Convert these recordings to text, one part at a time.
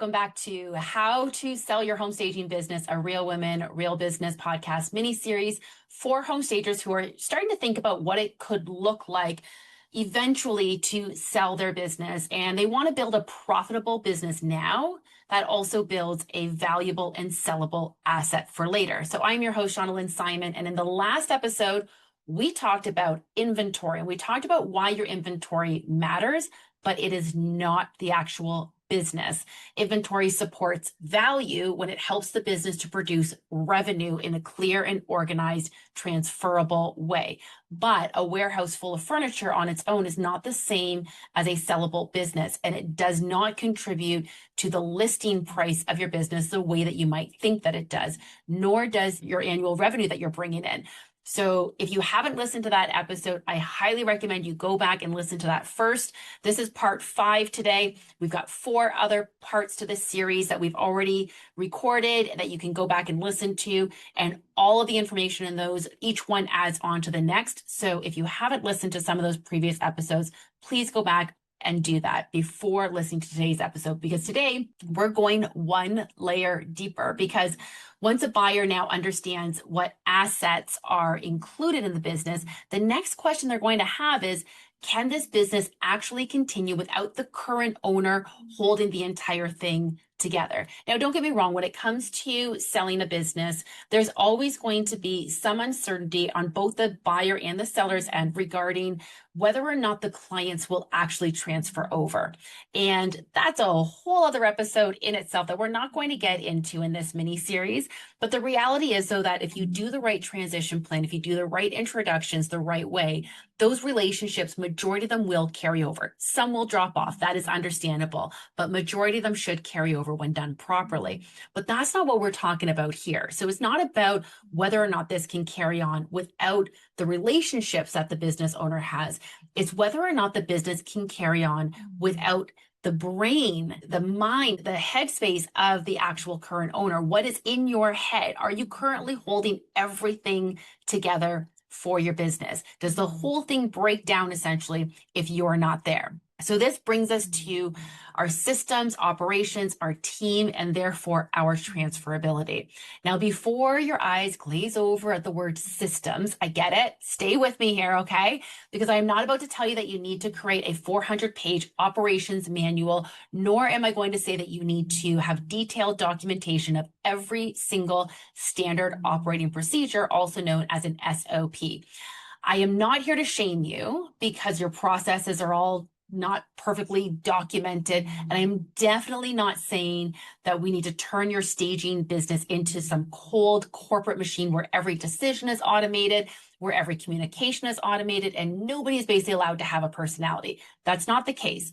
welcome back to How to Sell Your Home Staging Business, a Real Women, Real Business podcast mini-series for home stagers who are starting to think about what it could look like eventually to sell their business. And they want to build a profitable business now that also builds a valuable and sellable asset for later. So I'm your host, Shauna Lynn Simon. And in the last episode, we talked about inventory, and we talked about why your inventory matters, but it is not the actual business. Inventory supports value when it helps the business to produce revenue in a clear and organized, transferable way. But a warehouse full of furniture on its own is not the same as a sellable business, and it does not contribute to the listing price of your business the way that you might think that it does, nor does your annual revenue that you're bringing in. So if you haven't listened to that episode, I highly recommend you go back and listen to that first. This is part 5 today. We've got 4 other parts to this series that we've already recorded that you can go back and listen to. And all of the information in those, each one adds on to the next. So if you haven't listened to some of those previous episodes, please go back and do that before listening to today's episode, because today we're going one layer deeper. Because once a buyer now understands what assets are included in the business, the next question they're going to have is, can this business actually continue without the current owner holding the entire thing together? Now, don't get me wrong, when it comes to selling a business, there's always going to be some uncertainty on both the buyer and the seller's end regarding whether or not the clients will actually transfer over. And that's a whole other episode in itself that we're not going to get into in this mini series. But the reality is, though, that if you do the right transition plan, if you do the right introductions the right way, those relationships, majority of them will carry over. Some will drop off. That is understandable, but majority of them should carry over when done properly. But that's not what we're talking about here. So it's not about whether or not this can carry on without the relationships that the business owner has. It's whether or not the business can carry on without the brain, the mind, the headspace of the actual current owner. What is in your head? Are you currently holding everything together for your business? Does the whole thing break down essentially if you're not there? So this brings us to our systems, operations, our team, and therefore our transferability. Now, before your eyes glaze over at the word systems, I get it. Stay with me here, okay? Because I'm not about to tell you that you need to create a 400-page operations manual, nor am I going to say that you need to have detailed documentation of every single standard operating procedure, also known as an SOP. I am not here to shame you because your processes are all not perfectly documented. And I'm definitely not saying that we need to turn your staging business into some cold corporate machine where every decision is automated, where every communication is automated, and nobody is basically allowed to have a personality. That's not the case.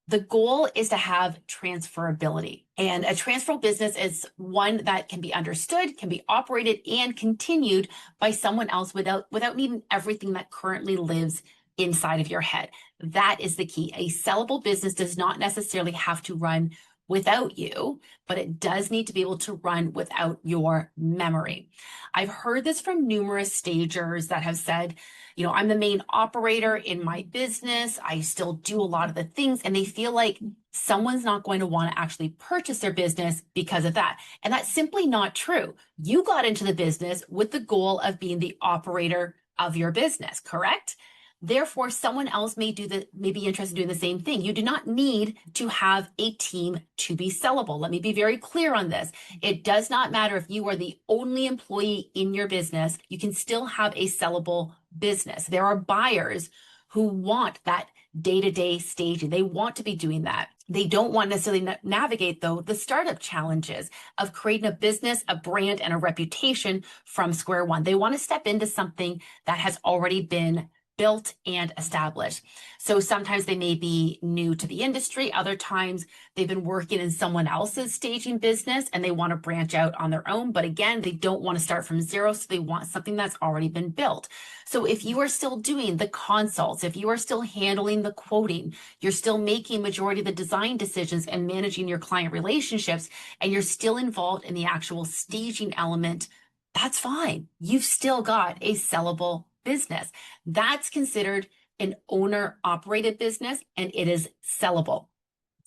The goal is to have transferability. And a transferable business is one that can be understood, can be operated, and continued by someone else without needing everything that currently lives inside of your head. That is the key. A sellable business does not necessarily have to run without you, but it does need to be able to run without your memory. I've heard this from numerous stagers that have said, I'm the main operator in my business. I still do a lot of the things, and they feel like someone's not going to want to actually purchase their business because of that. And that's simply not true. You got into the business with the goal of being the operator of your business, correct? Therefore, someone else may be interested in doing the same thing. You do not need to have a team to be sellable. Let me be very clear on this. It does not matter if you are the only employee in your business. You can still have a sellable business. There are buyers who want that day-to-day staging. They want to be doing that. They don't want necessarily navigate, though, the startup challenges of creating a business, a brand, and a reputation from square one. They want to step into something that has already been built and established. So sometimes they may be new to the industry. Other times they've been working in someone else's staging business and they want to branch out on their own. But again, they don't want to start from zero. So they want something that's already been built. So if you are still doing the consults, if you are still handling the quoting, you're still making majority of the design decisions and managing your client relationships, and you're still involved in the actual staging element, that's fine. You've still got a sellable business. That's considered an owner-operated business, and it is sellable.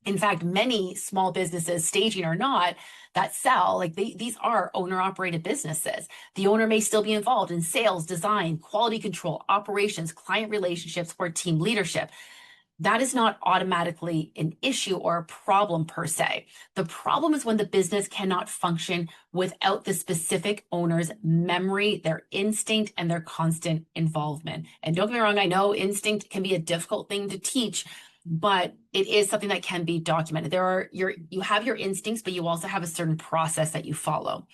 In fact, many small businesses, staging or not, that sell, like these are owner operated businesses. The owner may still be involved in sales, design, quality control, operations, client relationships, or team leadership. That is not automatically an issue or a problem per se. The problem is when the business cannot function without the specific owner's memory, their instinct, and their constant involvement. And don't get me wrong, I know instinct can be a difficult thing to teach, but it is something that can be documented. You have your instincts, but you also have a certain process that you follow.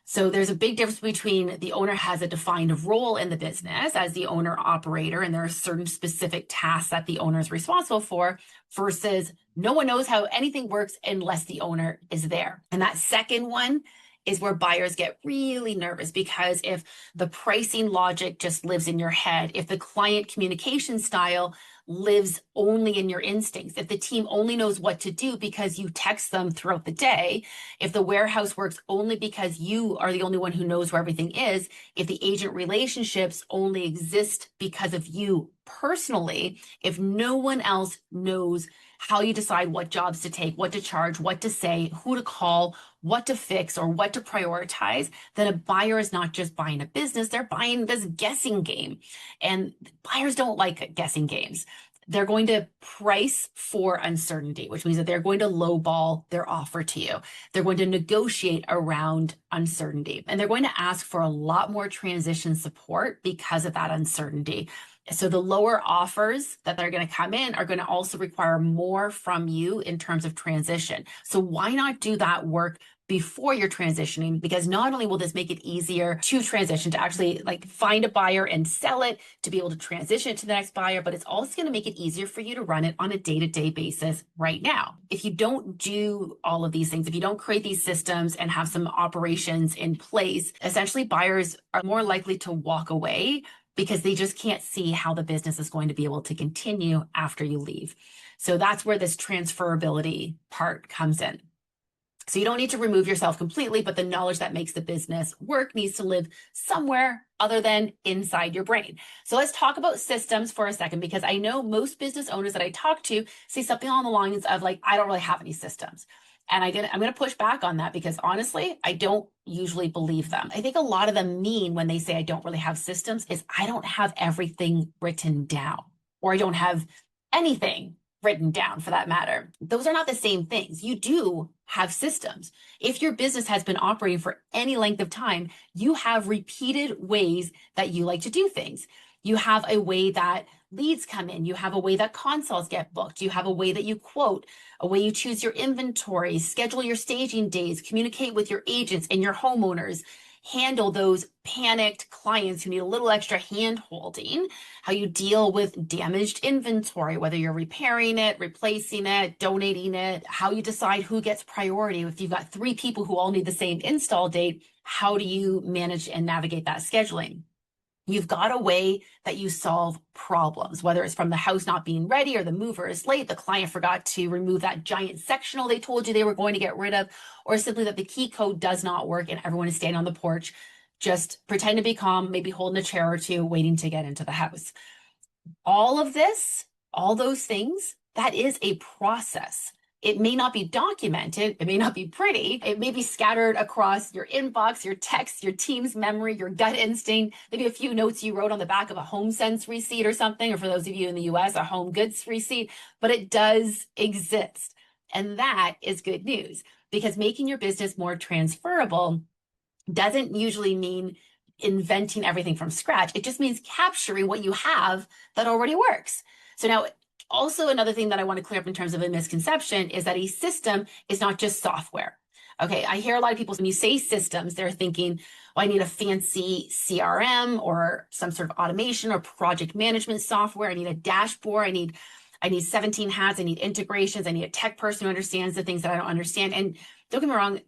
So there's a big difference between the owner has a defined role in the business as the owner operator, and there are certain specific tasks that the owner is responsible for, versus no one knows how anything works unless the owner is there. And that second one is where buyers get really nervous, because if the pricing logic just lives in your head, if the client communication style lives only in your instincts, if the team only knows what to do because you text them throughout the day, if the warehouse works only because you are the only one who knows where everything is, if the agent relationships only exist because of you personally, if no one else knows how you decide what jobs to take, what to charge, what to say, who to call, what to fix, or what to prioritize, then a buyer is not just buying a business, they're buying this guessing game. And buyers don't like guessing games. They're going to price for uncertainty, which means that they're going to lowball their offer to you. They're going to negotiate around uncertainty, and they're going to ask for a lot more transition support because of that uncertainty. So the lower offers that they're going to come in are going to also require more from you in terms of transition. So why not do that work before you're transitioning? Because not only will this make it easier to transition, to actually like find a buyer and sell it, to be able to transition it to the next buyer, but it's also going to make it easier for you to run it on a day-to-day basis right now. If you don't do all of these things, if you don't create these systems and have some operations in place, essentially buyers are more likely to walk away because they just can't see how the business is going to be able to continue after you leave. So that's where this transferability part comes in. So you don't need to remove yourself completely, but the knowledge that makes the business work needs to live somewhere other than inside your brain. So let's talk about systems for a second, because I know most business owners that I talk to say something along the lines of like, I don't really have any systems. And I'm going to push back on that, because honestly, I don't usually believe them. I think a lot of them mean when they say I don't really have systems is I don't have everything written down, or I don't have anything written down for that matter. Those are not the same things. You do have systems. If your business has been operating for any length of time, you have repeated ways that you like to do things. You have a way that leads come in. You have a way that consults get booked. You have a way that you quote, a way you choose your inventory, schedule your staging days, communicate with your agents and your homeowners, handle those panicked clients who need a little extra hand holding, how you deal with damaged inventory, whether you're repairing it, replacing it, donating it, how you decide who gets priority. If you've got 3 people who all need the same install date, how do you manage and navigate that scheduling? You've got a way that you solve problems, whether it's from the house not being ready, or the mover is late, the client forgot to remove that giant sectional they told you they were going to get rid of, or simply that the key code does not work and everyone is standing on the porch, just pretend to be calm, maybe holding a chair or two, waiting to get into the house. All of this, all those things, that is a process. It may not be documented, it may not be pretty, it may be scattered across your inbox, your text, your team's memory, your gut instinct, maybe a few notes you wrote on the back of a HomeSense receipt or something, or for those of you in the US, a home goods receipt, but it does exist. And that is good news, because making your business more transferable doesn't usually mean inventing everything from scratch. It just means capturing what you have that already works. So now, also, another thing that I want to clear up in terms of a misconception is that a system is not just software. Okay, I hear a lot of people, when you say systems, they're thinking, well, I need a fancy CRM or some sort of automation or project management software. I need a dashboard. I need 17 hats. I need integrations. I need a tech person who understands the things that I don't understand. And don't get me wrong,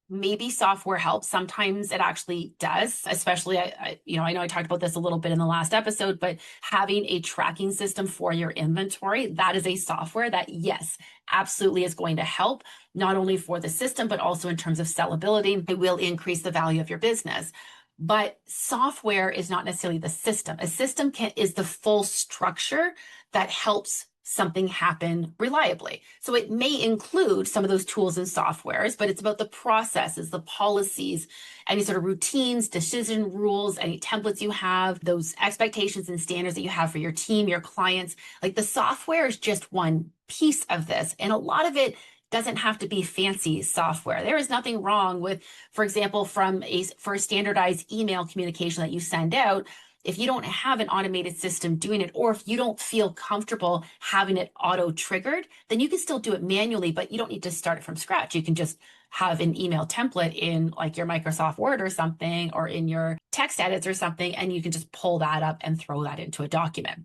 maybe software helps. Sometimes it actually does, especially, I know I talked about this a little bit in the last episode, but having a tracking system for your inventory, that is a software that, yes, absolutely is going to help, not only for the system, but also in terms of sellability. It will increase the value of your business. But software is not necessarily the system. A system is the full structure that helps something happen reliably. So it may include some of those tools and softwares, but it's about the processes, the policies, any sort of routines, decision rules, any templates you have, those expectations and standards that you have for your team, your clients. Like the software is just one piece of this. And a lot of it doesn't have to be fancy software. There is nothing wrong with, for example, for a standardized email communication that you send out, if you don't have an automated system doing it, or if you don't feel comfortable having it auto-triggered, then you can still do it manually, but you don't need to start it from scratch. You can just have an email template in like your Microsoft Word or something, or in your text edits or something, and you can just pull that up and throw that into a document.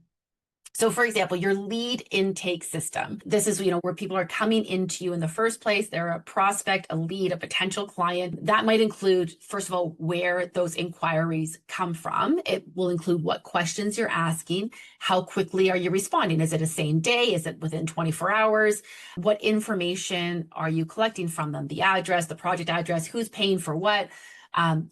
So for example, your lead intake system, this is, where people are coming into you in the first place. They're a prospect, a lead, a potential client. That might include, first of all, where those inquiries come from. It will include what questions you're asking. How quickly are you responding? Is it a same day? Is it within 24 hours? What information are you collecting from them? The address, the project address, who's paying for what?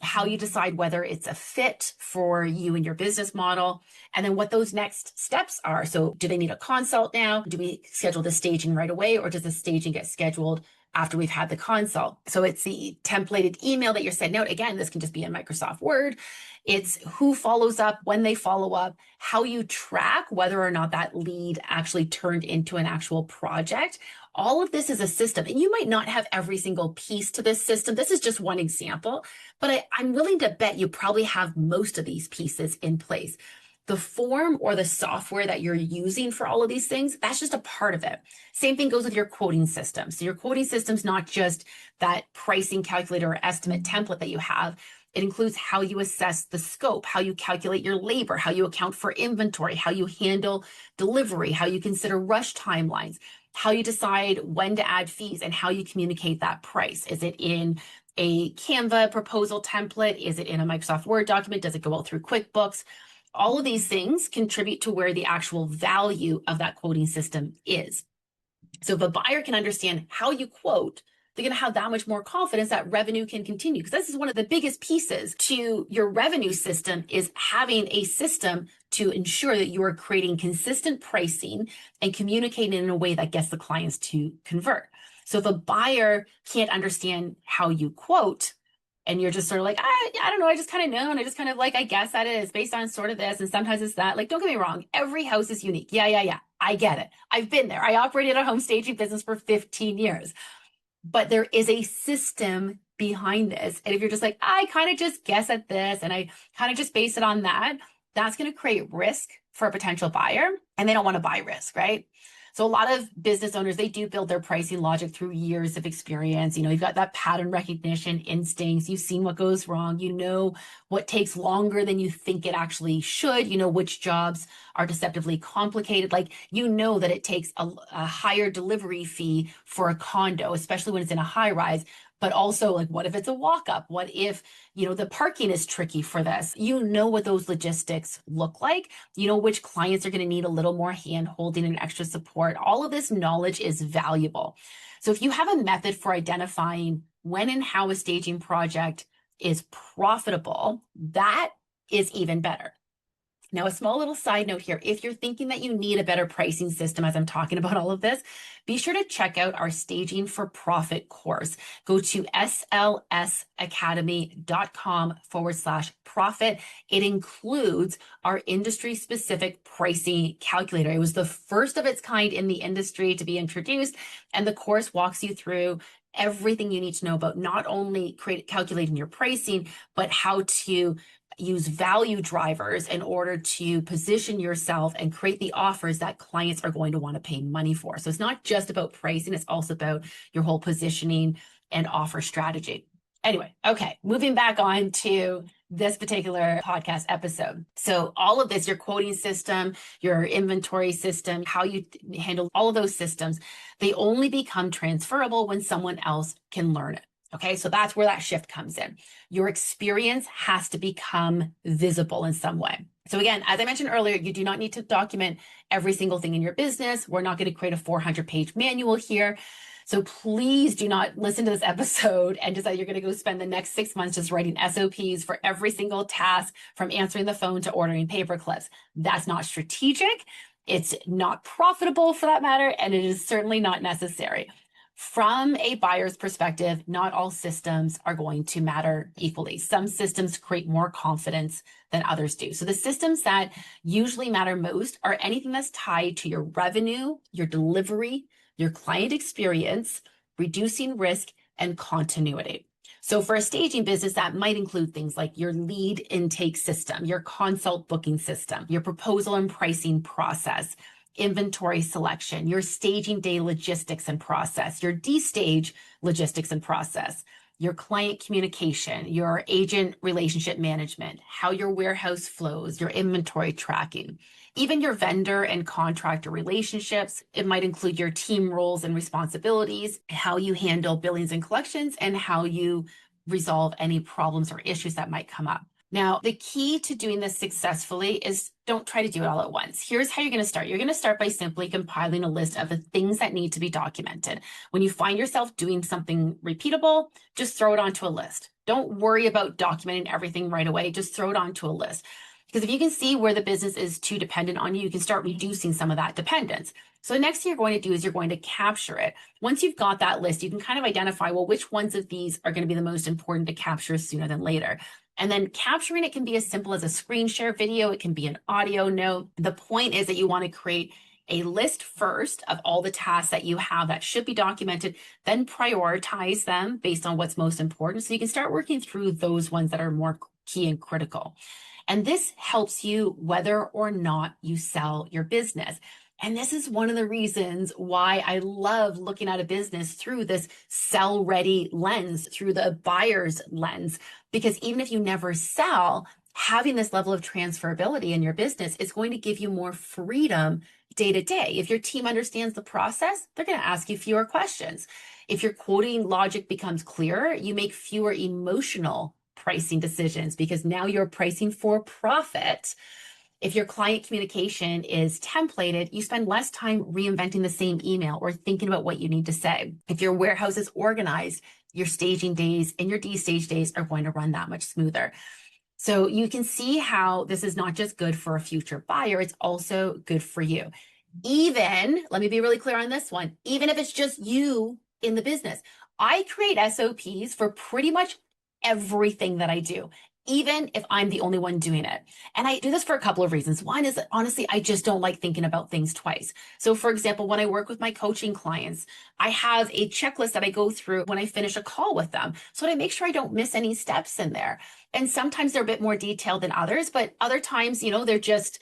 How you decide whether it's a fit for you and your business model, and then what those next steps are. So do they need a consult now? Do we schedule the staging right away, or does the staging get scheduled after we've had the consult? So it's the templated email that you're sending out. Again, this can just be in Microsoft Word. It's who follows up, when they follow up, how you track whether or not that lead actually turned into an actual project. All of this is a system, and you might not have every single piece to this system. This is just one example, but I'm willing to bet you probably have most of these pieces in place. The form or the software that you're using for all of these things, that's just a part of it. Same thing goes with your quoting system. So your quoting system's not just that pricing calculator or estimate template that you have. It includes how you assess the scope, how you calculate your labor, how you account for inventory, how you handle delivery, how you consider rush timelines, how you decide when to add fees, and how you communicate that price. Is it in a Canva proposal template? Is it in a Microsoft Word document? Does it go out through QuickBooks? All of these things contribute to where the actual value of that quoting system is. So if a buyer can understand how you quote, they're going to have that much more confidence that revenue can continue. Because this is one of the biggest pieces to your revenue system, is having a system to ensure that you are creating consistent pricing and communicating in a way that gets the clients to convert. So if a buyer can't understand how you quote, and you're just sort of like, I don't know, I just kind of know, and I just kind of like, I guess that it is based on sort of this, and sometimes it's that. Like, don't get me wrong, every house is unique. Yeah. I get it. I've been there. I operated a home staging business for 15 years. But there is a system behind this. And if you're just like, I kind of just guess at this, and I kind of just base it on that, that's going to create risk for a potential buyer, and they don't want to buy risk, right? So a lot of business owners, they do build their pricing logic through years of experience. You've got that pattern recognition instincts. You've seen what goes wrong. You know what takes longer than you think it actually should. You know which jobs are deceptively complicated. Like, you know that it takes a higher delivery fee for a condo, especially when it's in a high rise. But also, like, what if it's a walk-up? What if, the parking is tricky for this? You know what those logistics look like. You know which clients are going to need a little more hand-holding and extra support. All of this knowledge is valuable. So if you have a method for identifying when and how a staging project is profitable, that is even better. Now, a small little side note here, if you're thinking that you need a better pricing system as I'm talking about all of this, be sure to check out our Staging for Profit course. Go to slsacademy.com/profit. It includes our industry-specific pricing calculator. It was the first of its kind in the industry to be introduced, and the course walks you through everything you need to know about not only calculating your pricing, but how to use value drivers in order to position yourself and create the offers that clients are going to want to pay money for. So it's not just about pricing, it's also about your whole positioning and offer strategy. Anyway, okay, moving back on to this particular podcast episode. So all of this, your quoting system, your inventory system, how you handle all of those systems, they only become transferable when someone else can learn it. Okay, so that's where that shift comes in. Your experience has to become visible in some way. So again, as I mentioned earlier, you do not need to document every single thing in your business. We're not going to create a 400-page manual here. So please do not listen to this episode and decide you're going to go spend the next 6 months just writing SOPs for every single task, from answering the phone to ordering paper clips. That's not strategic. It's not profitable for that matter, and it is certainly not necessary. From a buyer's perspective, not all systems are going to matter equally. Some systems create more confidence than others do. So the systems that usually matter most are anything that's tied to your revenue, your delivery, your client experience, reducing risk, and continuity. So for a staging business, that might include things like your lead intake system, your consult booking system, your proposal and pricing process, inventory selection, your staging day logistics and process, your D-stage logistics and process, your client communication, your agent relationship management, how your warehouse flows, your inventory tracking, even your vendor and contractor relationships. It might include your team roles and responsibilities, how you handle billings and collections, and how you resolve any problems or issues that might come up. Now, the key to doing this successfully is don't try to do it all at once. Here's how you're going to start. You're going to start by simply compiling a list of the things that need to be documented. When you find yourself doing something repeatable, just throw it onto a list. Don't worry about documenting everything right away. Just throw it onto a list. Because if you can see where the business is too dependent on you, you can start reducing some of that dependence. So the next thing you're going to do is you're going to capture it. Once you've got that list, you can kind of identify, well, which ones of these are going to be the most important to capture sooner than later. And then capturing it can be as simple as a screen share video. It can be an audio note. The point is that you want to create a list first of all the tasks that you have that should be documented, then prioritize them based on what's most important. So you can start working through those ones that are more key and critical. And this helps you whether or not you sell your business. And this is one of the reasons why I love looking at a business through this sell-ready lens, through the buyer's lens, because even if you never sell, having this level of transferability in your business is going to give you more freedom day to day. If your team understands the process, they're going to ask you fewer questions. If your quoting logic becomes clearer, you make fewer emotional pricing decisions because now you're pricing for profit. If your client communication is templated, you spend less time reinventing the same email or thinking about what you need to say. If your warehouse is organized, your staging days and your D-stage days are going to run that much smoother. So you can see how this is not just good for a future buyer, it's also good for you. Even, let me be really clear on this one, even if it's just you in the business. I create SOPs for pretty much everything that I do, even if I'm the only one doing it. And I do this for a couple of reasons. One is that honestly, I just don't like thinking about things twice. So for example, when I work with my coaching clients, I have a checklist that I go through when I finish a call with them. So I make sure I don't miss any steps in there. And sometimes they're a bit more detailed than others, but other times, they're just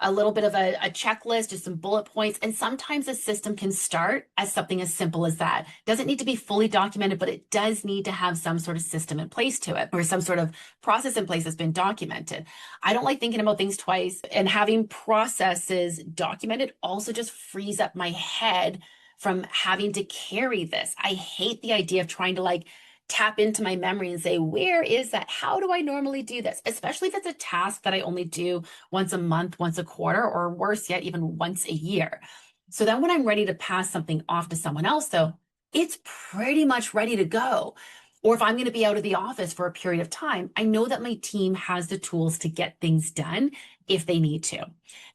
a little bit of a checklist, just some bullet points. And sometimes a system can start as something as simple as that. Doesn't need to be fully documented, but it does need to have some sort of system in place to it or some sort of process in place that's been documented. I don't like thinking about things twice, and having processes documented also just frees up my head from having to carry this. I hate the idea of trying to tap into my memory and say, where is that? How do I normally do this? Especially if it's a task that I only do once a month, once a quarter, or worse yet, even once a year. So then when I'm ready to pass something off to someone else, though, it's pretty much ready to go. Or if I'm going to be out of the office for a period of time, I know that my team has the tools to get things done if they need to.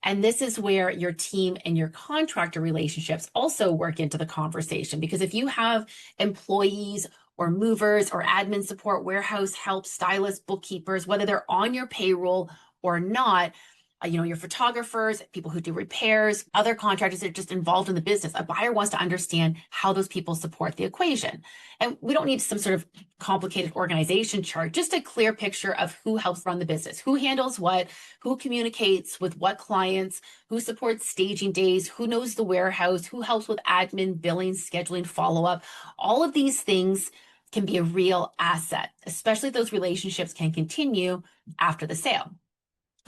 And this is where your team and your contractor relationships also work into the conversation. Because if you have employees or movers or admin support, warehouse help, stylists, bookkeepers, whether they're on your payroll or not, your photographers, people who do repairs, other contractors that are just involved in the business. A buyer wants to understand how those people support the equation. And we don't need some sort of complicated organization chart, just a clear picture of who helps run the business, who handles what, who communicates with what clients, who supports staging days, who knows the warehouse, who helps with admin, billing, scheduling, follow-up. All of these things can be a real asset, especially if those relationships can continue after the sale.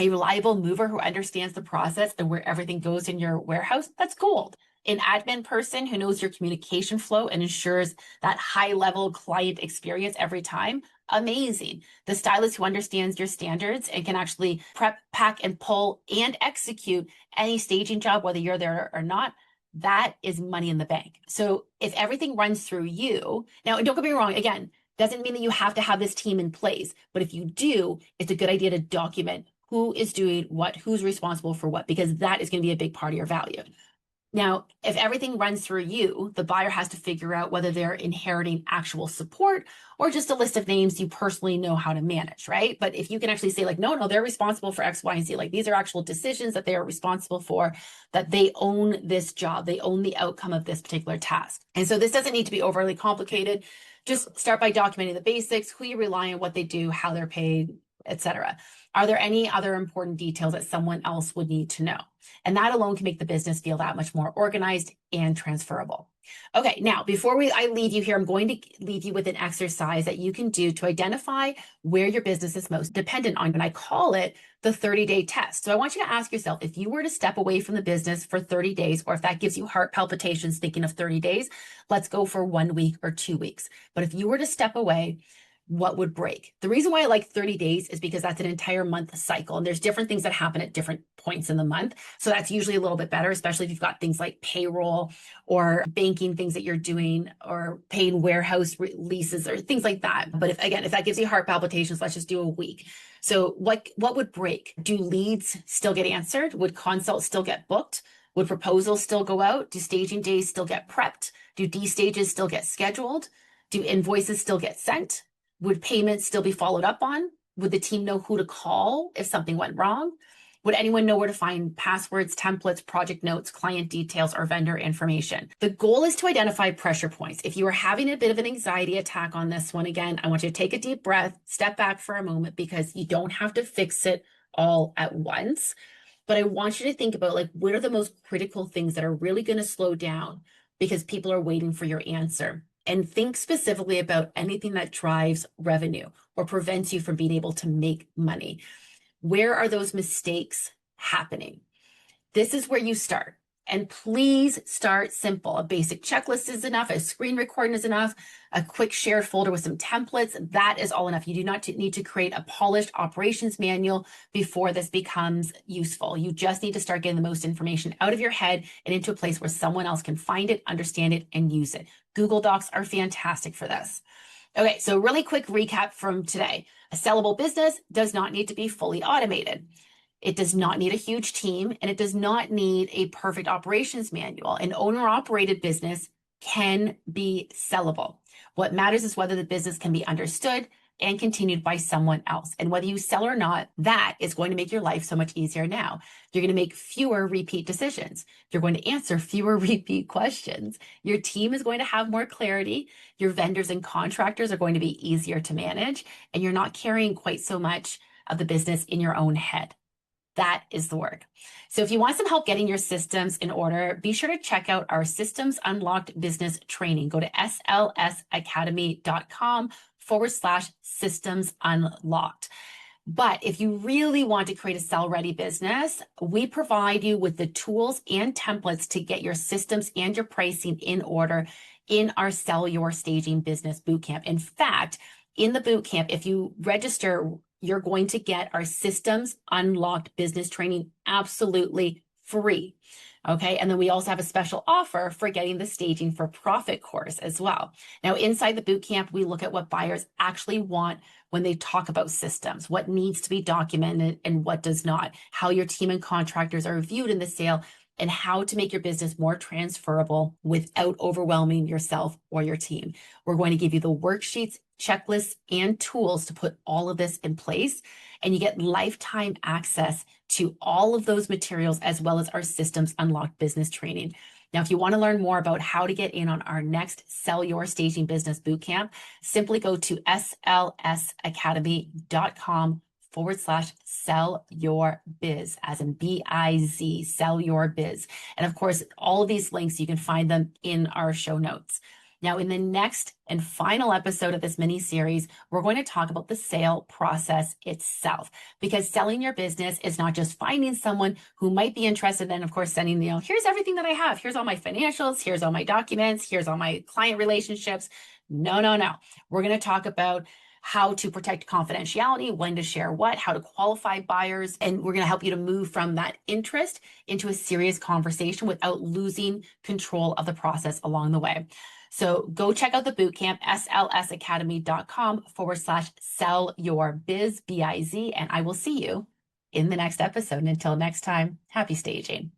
A reliable mover who understands the process and where everything goes in your warehouse, that's gold. An admin person who knows your communication flow and ensures that high-level client experience every time, amazing. The stylist who understands your standards and can actually prep, pack, and pull and execute any staging job, whether you're there or not, that is money in the bank. So if everything runs through you, now don't get me wrong, again, doesn't mean that you have to have this team in place, but if you do, it's a good idea to document who is doing what, who's responsible for what, because that is going to be a big part of your value. Now, if everything runs through you, the buyer has to figure out whether they're inheriting actual support or just a list of names you personally know how to manage, right? But if you can actually say like, no, they're responsible for X, Y, and Z, like these are actual decisions that they are responsible for, that they own this job, they own the outcome of this particular task. And so this doesn't need to be overly complicated. Just start by documenting the basics, who you rely on, what they do, how they're paid, etc. Are there any other important details that someone else would need to know? And that alone can make the business feel that much more organized and transferable. Okay, now before I leave you here, I'm going to leave you with an exercise that you can do to identify where your business is most dependent on. And I call it the 30-day test. So I want you to ask yourself, if you were to step away from the business for 30 days, or if that gives you heart palpitations thinking of 30 days, let's go for 1 week or 2 weeks. But if you were to step away, what would break? The reason why I like 30 days is because that's an entire month cycle, and there's different things that happen at different points in the month. So that's usually a little bit better, especially if you've got things like payroll or banking things that you're doing, or paying warehouse leases or things like that. But if that gives you heart palpitations, let's just do a week. So what would break? Do leads still get answered? Would consults still get booked? Would proposals still go out? Do staging days still get prepped? Do D stages still get scheduled? Do invoices still get sent? Would payments still be followed up on? Would the team know who to call if something went wrong? Would anyone know where to find passwords, templates, project notes, client details, or vendor information? The goal is to identify pressure points. If you are having a bit of an anxiety attack on this one, again, I want you to take a deep breath, step back for a moment, because you don't have to fix it all at once. But I want you to think about, like, what are the most critical things that are really going to slow down because people are waiting for your answer? And think specifically about anything that drives revenue or prevents you from being able to make money. Where are those mistakes happening? This is where you start. And please start simple. A basic checklist is enough. A screen recording is enough. A quick shared folder with some templates, that is all enough. You do not need to create a polished operations manual before this becomes useful. You just need to start getting the most information out of your head and into a place where someone else can find it, understand it, and use it. Google Docs are fantastic for this. Okay, so really quick recap from today. A sellable business does not need to be fully automated. It does not need a huge team, and it does not need a perfect operations manual. An owner-operated business can be sellable. What matters is whether the business can be understood and continued by someone else. And whether you sell or not, that is going to make your life so much easier now. You're going to make fewer repeat decisions. You're going to answer fewer repeat questions. Your team is going to have more clarity. Your vendors and contractors are going to be easier to manage, and you're not carrying quite so much of the business in your own head. That is the work. So if you want some help getting your systems in order, be sure to check out our Systems Unlocked Business Training. Go to slsacademy.com/systems unlocked. But if you really want to create a sell-ready business, we provide you with the tools and templates to get your systems and your pricing in order in our Sell Your Staging Business Bootcamp. In fact, in the bootcamp, if you register, you're going to get our Systems Unlocked Business Training absolutely free. Okay. And then we also have a special offer for getting the Staging for Profit course as well. Now, inside the bootcamp, we look at what buyers actually want when they talk about systems, what needs to be documented and what does not, how your team and contractors are viewed in the sale, and how to make your business more transferable without overwhelming yourself or your team. We're going to give you the worksheets, checklists, and tools to put all of this in place. And you get lifetime access to all of those materials, as well as our Systems Unlocked Business Training. Now, if you want to learn more about how to get in on our next Sell Your Staging Business Bootcamp, simply go to slsacademy.com/sell your biz, as in BIZ, sell your biz. And of course, all of these links, you can find them in our show notes. Now, in the next and final episode of this mini series, we're going to talk about the sale process itself, because selling your business is not just finding someone who might be interested in, of course, sending, here's everything that I have. Here's all my financials. Here's all my documents. Here's all my client relationships. No. We're going to talk about how to protect confidentiality, when to share what, how to qualify buyers. And we're going to help you to move from that interest into a serious conversation without losing control of the process along the way. So go check out the bootcamp, slsacademy.com/sell your biz, BIZ, and I will see you in the next episode. And until next time, happy staging.